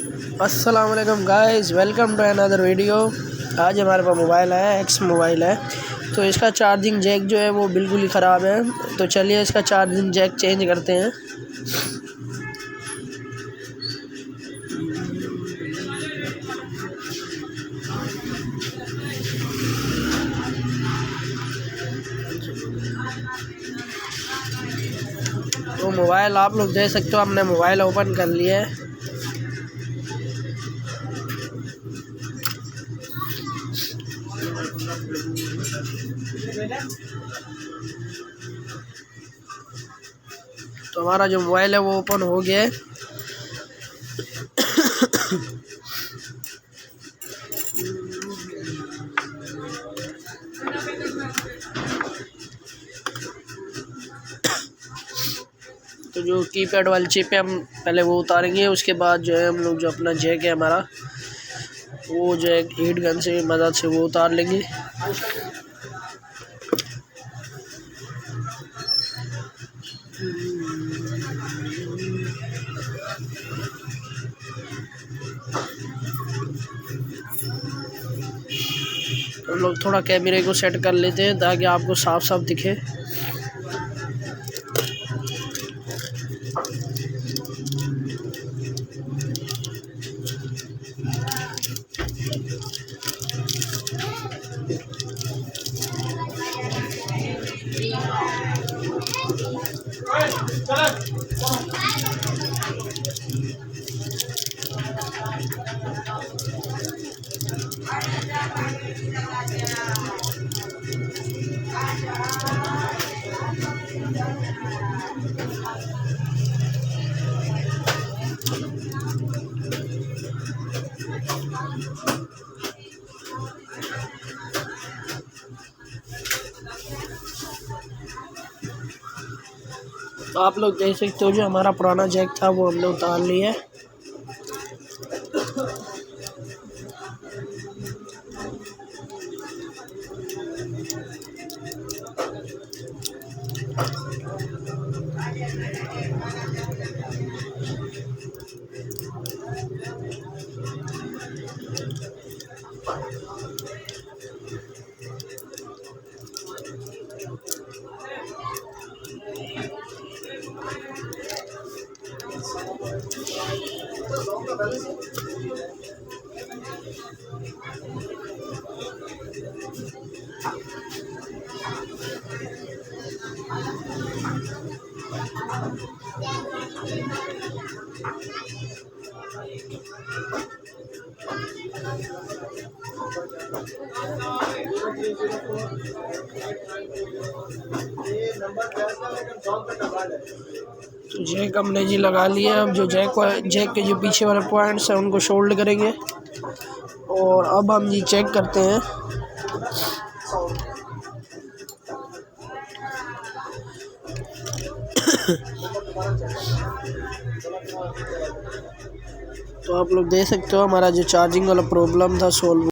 अस्सलाम वालेकुम guys, welcome to another video. आज हमारे पास मोबाइल है, एक्स मोबाइल है। तो इसका चार्जिंग जैक जो है वो बिल्कुल ही ख़राब है। तो चलिए इसका चार्जिंग जैक चेंज करते हैं। तो मोबाइल आप लोग देख सकते हो, हमने मोबाइल ओपन कर लिया है। तो हमारा जो मोबाइल है वो ओपन हो गया है। तो जो कीपैड वाली चिप है हम पहले वो उतारेंगे, उसके बाद जो है हम लोग जो अपना जैक है हमारा वो जो है हीट गन से मदद से वो उतार लेंगे। हम लोग थोड़ा कैमरे को सेट कर लेते हैं ताकि आपको साफ साफ दिखे। तो आप लोग देख सकते हो जो हमारा पुराना जैक था वो हमने उतार लिया है। तो जैक हमने जी लगा लिया। अब जो जैक के जो पीछे वाले पॉइंट्स हैं उनको शोल्ड करेंगे और अब हम जी चेक करते हैं। तो आप लोग देख सकते हो हमारा जो चार्जिंग वाला प्रॉब्लम था सोल्व